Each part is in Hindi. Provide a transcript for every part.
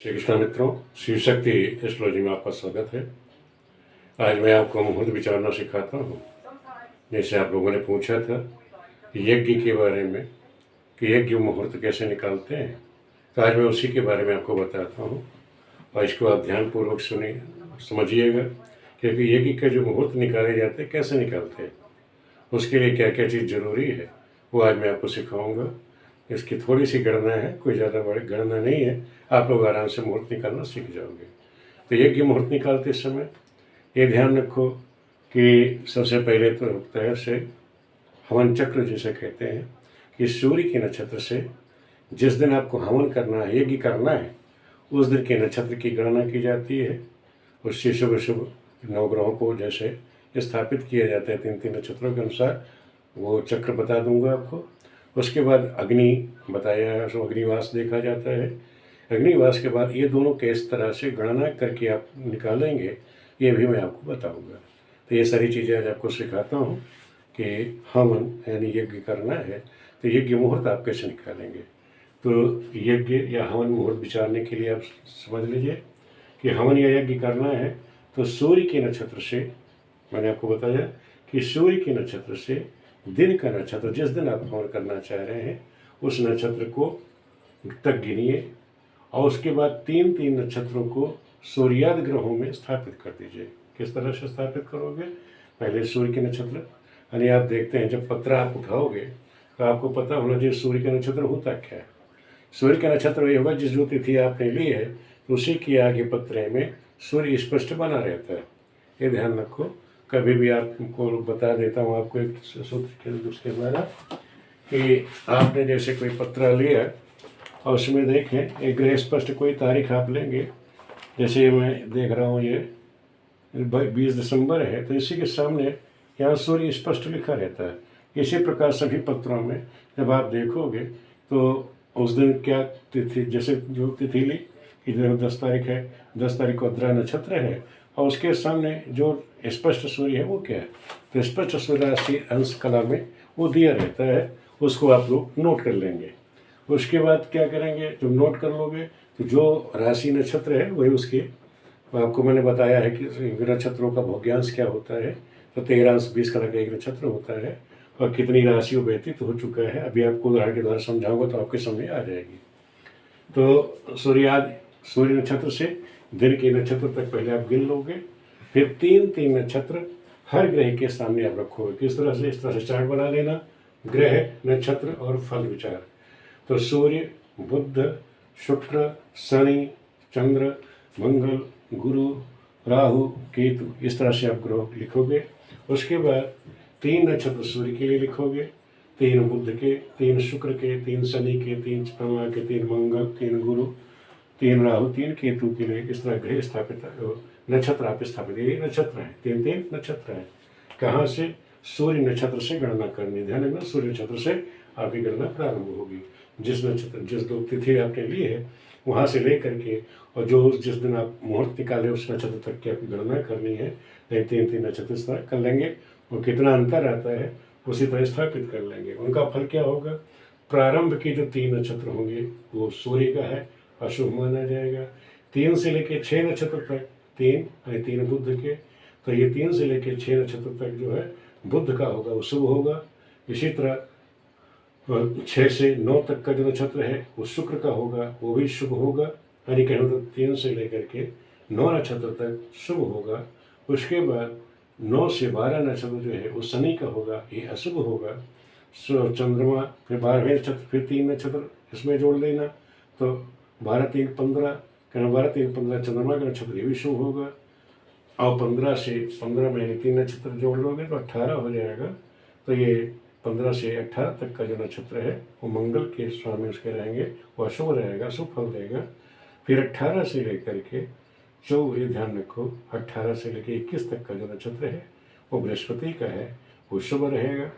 श्री कृष्ण मित्रों, शिव शक्ति एस्ट्रोलॉजी में आपका स्वागत है। आज मैं आपको मुहूर्त विचारना सिखाता हूँ। जैसे आप लोगों ने पूछा था यज्ञ के बारे में कि यज्ञ मुहूर्त कैसे निकालते हैं, तो आज मैं उसी के बारे में आपको बताता हूँ और इसको आप ध्यानपूर्वक सुनिए, समझिएगा। क्योंकि यज्ञ के जो मुहूर्त निकाले जाते हैं कैसे निकालते हैं, उसके लिए क्या क्या चीज़ ज़रूरी है, वो आज मैं आपको सिखाऊंगा। इसकी थोड़ी सी गणना है, कोई ज़्यादा बड़ी गणना नहीं है, आप लोग आराम से मुहूर्त निकालना सीख जाओगे। तो यज्ञ मुहूर्त निकालते समय ये ध्यान रखो कि सबसे पहले तो होता है से हवन चक्र जिसे कहते हैं कि सूर्य के नक्षत्र से जिस दिन आपको हवन करना है, यज्ञ करना है, उस दिन के नक्षत्र की गणना की जाती है। उससे शुभ शुभ नवग्रहों को जैसे स्थापित किया जाता है 3-3 नक्षत्रों के अनुसार, वो चक्र बता दूंगा आपको। उसके बाद अग्नि बताया है, उसको अग्निवास देखा जाता है। अग्निवास के बाद ये दोनों किस तरह से गणना करके आप निकालेंगे, ये भी मैं आपको बताऊंगा। तो ये सारी चीज़ें आज आपको सिखाता हूँ कि हवन यानी यज्ञ करना है तो यज्ञ मुहूर्त आप कैसे निकालेंगे। तो यज्ञ या हवन मुहूर्त विचारने के लिए आप समझ लीजिए कि हवन या यज्ञ करना है तो सूर्य के नक्षत्र से, मैंने आपको बताया कि सूर्य के नक्षत्र से दिन का नक्षत्र जिस दिन आप हवन करना चाह रहे हैं उस नक्षत्र को तक गिनिए और उसके बाद 3-3 नक्षत्रों को सूर्यादि ग्रहों में स्थापित कर दीजिए। किस तरह से स्थापित करोगे, पहले सूर्य के नक्षत्र, यानी आप देखते हैं जब पत्र आप उठाओगे तो आपको पता होना चाहिए सूर्य का नक्षत्र होता क्या है। सूर्य का नक्षत्र ये होगा जिस जो तिथि आपने ली है तो उसी के आगे पत्रे में सूर्य स्पष्ट बना रहता है। ये ध्यान रखो। कभी भी आपको बता देता हूँ आपको एक सूत्र के उसके द्वारा कि आपने जैसे कोई पत्र लिया और उसमें देखें एक ग्रह स्पष्ट कोई तारीख आप लेंगे, जैसे मैं देख रहा हूँ ये 20 दिसंबर है तो इसी के सामने यहाँ सूर्य स्पष्ट लिखा रहता है। इसी प्रकार सभी पत्रों में जब आप देखोगे तो उस दिन क्या तिथि, जैसे जो तिथि ली कि 10 तारीख है, 10 तारीख को अद्रा नक्षत्र है और उसके सामने जो स्पष्ट सूर्य है वो क्या है, तो स्पष्ट सूर्य राशि अंश कला में वो दिया रहता है, उसको आप लोग नोट कर लेंगे। उसके बाद क्या करेंगे, जब नोट कर लोगे तो जो राशि नक्षत्र है वही उसके, आपको मैंने बताया है कि नक्षत्रों का भोग्यांश क्या होता है, तो 13 अंश 20 कला का एक नक्षत्र होता है और कितनी राशियों व्यतीत हो चुका है, अभी आपको उदाहरण के द्वारा समझाऊंगा तो आपके समझ आ जाएगी। तो सूर्य नक्षत्र से दिन के नक्षत्र तक पहले आप गिन लोगे, फिर 3-3 नक्षत्र हर ग्रह के सामने आप रखोगे। किस तरह से, इस तरह से चार्ट बना लेना, ग्रह, नक्षत्र और फल विचार। तो सूर्य, बुध, शुक्र, शनि, चंद्र, मंगल, गुरु, राहु, केतु, इस तरह से आप ग्रह लिखोगे। उसके बाद 3 नक्षत्र सूर्य के लिए लिखोगे, 3 बुध के, 3 शुक्र के, 3 शनि के, 3 चंद्रमा के, 3 मंगल, 3 गुरु, 3 राहु, 3 केतु के लिए इस तरह ग्रह स्थापित नक्षत्र आप स्थापित, ये नक्षत्र है, 3-3 नक्षत्र है। कहाँ से, सूर्य नक्षत्र से गणना करनी, ध्यान रखना सूर्य नक्षत्र से आपकी गणना प्रारंभ होगी। जिस नक्षत्र, जिस दो तिथि आपने ली है वहाँ से ले करके और जो जिस दिन आप मुहूर्त निकाले उस नक्षत्र तक की आपकी गणना करनी है। 3-3 नक्षत्र इस तरह कर लेंगे और कितना अंतर आता है उसी तरह स्थापित कर लेंगे। उनका फल क्या होगा, प्रारंभ के जो 3 नक्षत्र होंगे वो सूर्य का है, अशुभ माना जाएगा। 3 से लेकर 6 नक्षत्र तक, 3 बुध के, तो ये 3 से लेकर 6 नक्षत्र तक जो है बुध का होगा वो शुभ होगा। इसी तरह 6 से 9 तक का जो नक्षत्र है वो शुक्र का होगा, वो भी शुभ होगा, यानी कहना तो 3 से लेकर के 9 नक्षत्र तक शुभ होगा। उसके बाद 9 से 12 नक्षत्र जो है वो शनि का होगा, ये अशुभ होगा। चंद्रमा, फिर 12वें नक्षत्र, फिर 3 नक्षत्र इसमें जोड़ लेना, तो 12-3 15, कहना 12-3 15 चंद्रमा का नक्षत्र ये भी शुभ होगा। और 15 से 15 में 3 नक्षत्र जोड़ लोगे तो 18 हो जाएगा। तो ये 15 से 18 तक का जो नक्षत्र है वो मंगल के स्वामी उसके रहेंगे, वो अशुभ रहेगा, शुभ फल देगा। फिर 18 से लेकर के ये ध्यान रखो, 18 से लेकर 21 तक का जो नक्षत्र है वो बृहस्पति का है, वो शुभ रहेगा।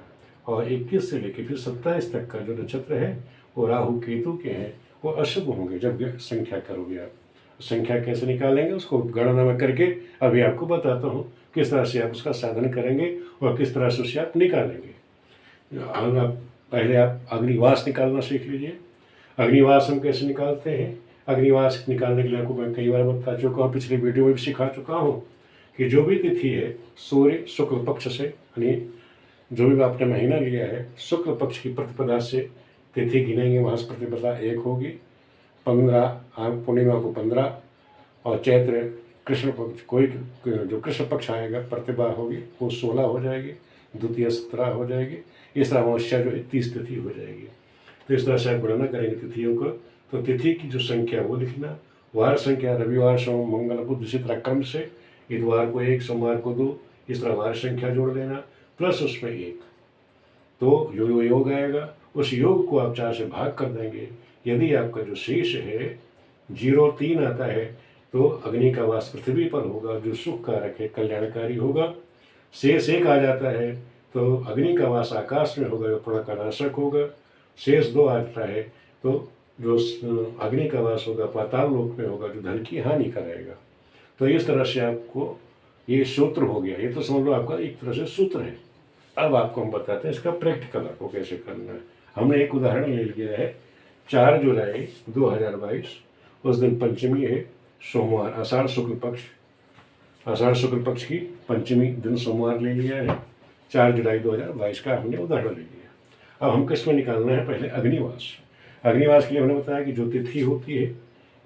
और 21 से लेकर फिर 27 तक का जो नक्षत्र है वो राहु केतु के हैं, वो अशुभ होंगे। जब संख्या करोगे आप, संख्या कैसे निकालेंगे उसको गणना में करके अभी आपको बताता हूँ किस तरह से आप उसका साधन करेंगे और किस तरह से उसे आप निकालेंगे। पहले आप अग्निवास निकालना सीख लीजिए। अग्निवास हम कैसे निकालते हैं, अग्निवास निकालने के लिए आपको मैं कई बार बता चुका हूँ, पिछले वीडियो में भी सिखा चुका हूँ कि जो भी तिथि है सूर्य शुक्ल पक्ष से, यानी जो भी आपने महीना लिया है शुक्ल पक्ष की प्रतिपदा से तिथि गिनेंगे, वहाँ से प्रतिपदा 1 होगी। 15 पूर्णिमा को 15 और चैत्र कृष्ण पक्ष कोई जो कृष्ण पक्ष आएगा प्रतिभा होगी वो 16 हो जाएगी, द्वितीय 17 हो जाएगी, इस तरह अमावस्या जो है 30 तिथि हो जाएगी। तो इस तरह से आप गणना करेंगे तिथियों को। तो तिथि की जो संख्या वो लिखना, वार संख्या रविवार सोम मंगल बुध, इसी तरह क्रम से इतवार को 1 सोमवार को 2, इस तरह वार संख्या जोड़ देना प्लस उसमें 1, तो जो योग आएगा उस योग को आप 4 से भाग कर देंगे। यदि आपका जो शेष है 0-3 आता है तो अग्नि का वास पृथ्वी पर होगा, जो सुख कारक है कल्याणकारी होगा। शेष 1 आ जाता है तो अग्नि का वास आकाश में होगा, जो प्रण का नाशक होगा। शेष 2 आता है तो जो अग्नि का वास होगा पाताल लोक में होगा, जो धन की हानि कराएगा। तो इस तरह से आपको ये सूत्र हो गया, ये तो समझ लो आपका एक तरह से सूत्र है। अब आपको हम बताते हैं इसका प्रैक्टिकल आपको कैसे करना है। हमने एक उदाहरण ले लिया है, 4 जुलाई 2022 उस दिन पंचमी है, सोमवार, आषाढ़ शुक्ल पक्ष की पंचमी दिन सोमवार ले लिया है। 4 जुलाई 2022 का हमने उदाहरण ले लिया। अब हम किसमें निकालना है, पहले अग्निवास। अग्निवास के लिए हमने बताया कि जो तिथि होती है,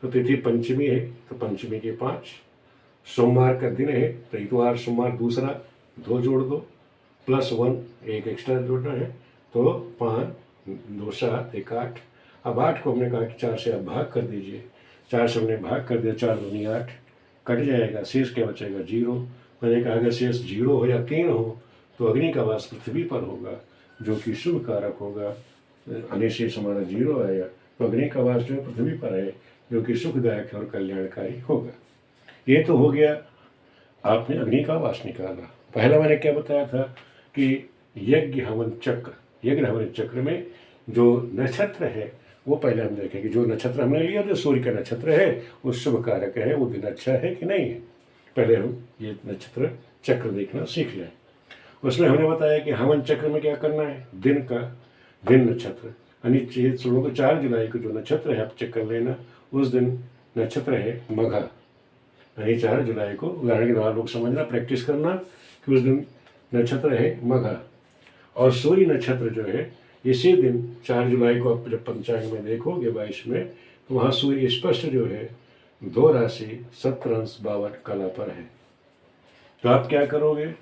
तो तिथि पंचमी है तो पंचमी के 5, सोमवार का दिन है तो इतवार सोमवार दूसरा 2 जोड़ दो, +1 1 एक्स्ट्रा जोड़ना है, तो 5 2 7 1 8। अब 8 को हमने कहा कि 4 से आप भाग कर दीजिए, 4 से हमने भाग कर दिया, 4 दूनी 8 कट जाएगा, शेष क्या बचेगा 0। मैंने कहा अगर शेष 0 हो या 3 हो तो अग्नि का वास पृथ्वी पर होगा, जो कि शुभ कारक होगा। अनिशेष हमारा 0 आएगा तो अग्नि का वास जो है पृथ्वी पर है, जो कि सुखदायक है और कल्याणकारी होगा। ये तो हो गया, आपने अग्नि का वास निकाला। पहला मैंने क्या बताया था कि यज्ञ हवन चक्र में जो नक्षत्र है वो पहले हम देखेंगे। जो नक्षत्र हमने लिया जो सूर्य का नक्षत्र है वो शुभ कारक है, वो दिन अच्छा है कि नहीं है, पहले हम ये नक्षत्र चक्र देखना सीख लें। उसमें हमने बताया कि हवन चक्र में क्या करना है, दिन नक्षत्र, यानी सुनो तो 4 जुलाई को जो नक्षत्र है आप चेक कर लेना, उस दिन नक्षत्र है मघा, यानी 4 जुलाई को, उदाहरण के द्वारा लोग समझना, प्रैक्टिस करना कि उस दिन नक्षत्र है मघा। और सूर्य नक्षत्र जो है इसी दिन 4 जुलाई को आप जब पंचांग में देखोगे 22 में, तो वहाँ सूर्य स्पष्ट जो है 2 राशि 17 अंश 52 कला पर है। तो आप क्या करोगे,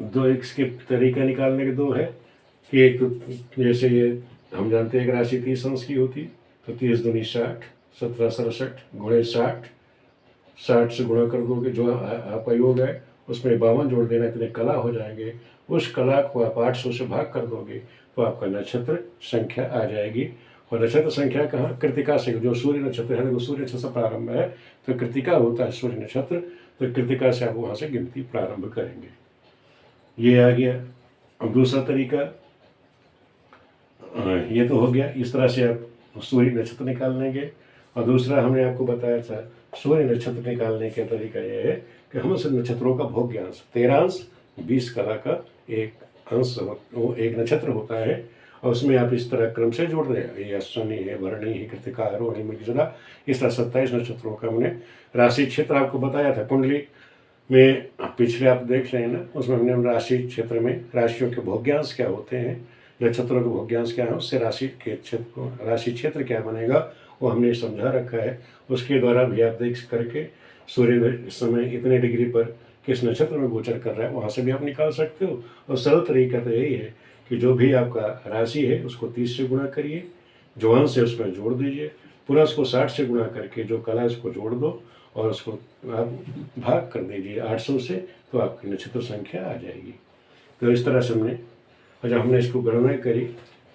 2 इसके तरीका निकालने के 2 है कि एक तो जैसे ये हम जानते हैं एक राशि 30 अंश की होती, तो 30 दूनी 60, 17 67 गुणे 60 से गुणा कर दोगे, जो आपका योग है उसमें 52 जोड़ देना, इतने कला हो जाएंगे। उस कला को आप 800 से भाग कर दोगे तो आपका नक्षत्र संख्या आ जाएगी। और नक्षत्र संख्या कहाँ, कृतिका से, जो सूर्य नक्षत्र है वो सूर्य नक्षत्र से प्रारंभ है तो कृतिका होता है सूर्य नक्षत्र, तो कृतिका से आप वहाँ से गिनती प्रारंभ करेंगे। ये आ गया। अब दूसरा तरीका, ये तो हो गया, इस तरह से आप सूर्य नक्षत्र निकाल लेंगे। और दूसरा हमने आपको बताया था सूर्य नक्षत्र निकालने का तरीका यह है कि हम उस नक्षत्रों का भोग्यांश 13 अंश 20 कला का एक अंश, वो एक नक्षत्र होता है, और उसमें आप इस तरह क्रम से जोड़ दें, ये अश्विनी है, भरणी है, कृतिका, रोहिणी, मृगशिरा, इस तरह 27 नक्षत्रों का हमने राशि क्षेत्र आपको बताया था। कुंडली में पिछले आप देख रहे हैं ना, उसमें हमने राशि क्षेत्र में राशियों के भोग्यांश क्या होते हैं, नक्षत्रों के भोग्यांश क्या है, उससे राशि क्षेत्र क्या बनेगा वो हमने समझा रखा है। उसके द्वारा भी आप देख करके सूर्य इस समय इतने डिग्री पर किस नक्षत्र में गोचर कर रहा है वहाँ से भी आप निकाल सकते हो। और सरल तरीका तो यही है कि जो भी आपका राशि है उसको 30 से गुणा करिए, जो अंश है उसमें जोड़ दीजिए, पुनः उसको 60 से गुणा करके जो कला है उसको जोड़ दो और उसको आप भाग कर दीजिए 800 से, तो आपकी नक्षत्र संख्या आ जाएगी। तो इस तरह से जब हमने इसको गणना करी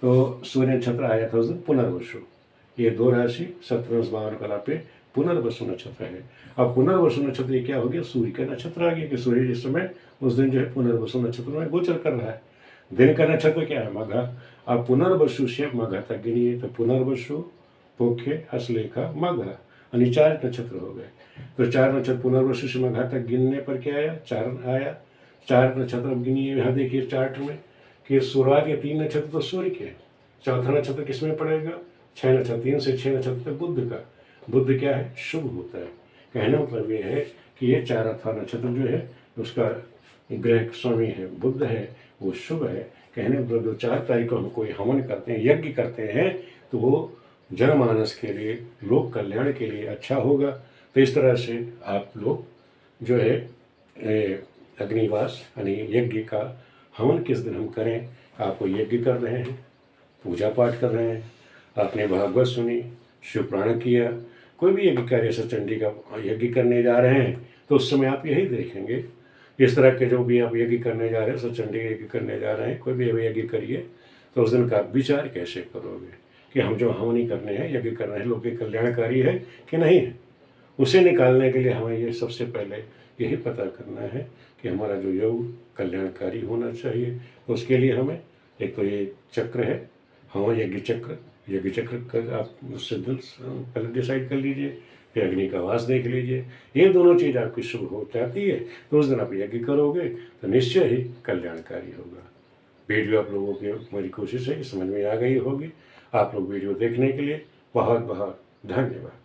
तो सूर्य नक्षत्र आया था उस दिन पुनर्वसु, ये 2 राशि 17 52 कला पे पुनर्वसु नक्षत्र है। अब पुनर्वसु नक्षत्र ये क्या हो गया, सूर्य का नक्षत्र आ गया कि सूर्य जिस समय उस दिन जो है पुनर्वसु नक्षत्र में गोचर कर रहा है। दिन का नक्षत्र क्या है, मघा। अब पुनर्वसु से मघा तक गिनिए तो पुनर्वसु, पुख्य, हस्तलेखा, मघा, यानी 4 नक्षत्र हो गए। तो 4 नक्षत्र पुनर्वसु से मघा तक गिनने पर क्या आया, 4 आया। 4 नक्षत्र अब गिनिए, यहाँ देखिए चार्ट में कि शुरुआत के 3 नक्षत्र तो सूर्य के, चौथा नक्षत्र किसमें पड़ेगा, 6 नक्षत्र, 3 से 6 नक्षत्र तक बुध का, बुध क्या है? शुभ होता है। कहने मतलब ये है कि ये चाराथा नक्षत्र जो है उसका ग्रह स्वामी है बुध है, वो शुभ है। कहने मतलब जो 4 तारीख को हम कोई हवन करते हैं, यज्ञ करते हैं, तो वो जनमानस के लिए, लोक कल्याण के लिए अच्छा होगा। तो इस तरह से आप लोग जो है अग्निवास यानी यज्ञ का हवन किस दिन हम करें, आपको यज्ञ कर रहे हैं, पूजा पाठ कर रहे हैं, आपने भागवत सुनी, शिव पुराण किया, कोई भी यज्ञ कार्य से चंडी का यज्ञ करने जा रहे हैं, तो उस समय आप यही देखेंगे। इस तरह के जो भी आप यज्ञ करने जा रहे हैं, सचंडी यज्ञ करने जा रहे हैं, कोई भी यज्ञ करिए, तो उस दिन का विचार कैसे करोगे कि हम जो हवन करने हैं, यज्ञ कर रहे हैं, लोग के कल्याणकारी है कि नहीं है। उसे निकालने के लिए हमें ये सबसे पहले यही पता करना है कि हमारा जो योग कल्याणकारी होना चाहिए। तो उसके लिए हमें एक तो ये चक्र है, हवन यज्ञ चक्र का आप उससे पहले डिसाइड कर लीजिए, फिर अग्नि का वास देख लीजिए। ये दोनों चीज़ आपकी शुभ हो जाती है तो उस दिन आप यज्ञ करोगे तो निश्चय ही कल्याणकारी होगा। वीडियो आप लोगों की मेरी कोशिश है कि समझ में आ गई होगी। आप लोग वीडियो देखने के लिए बहुत बहुत धन्यवाद।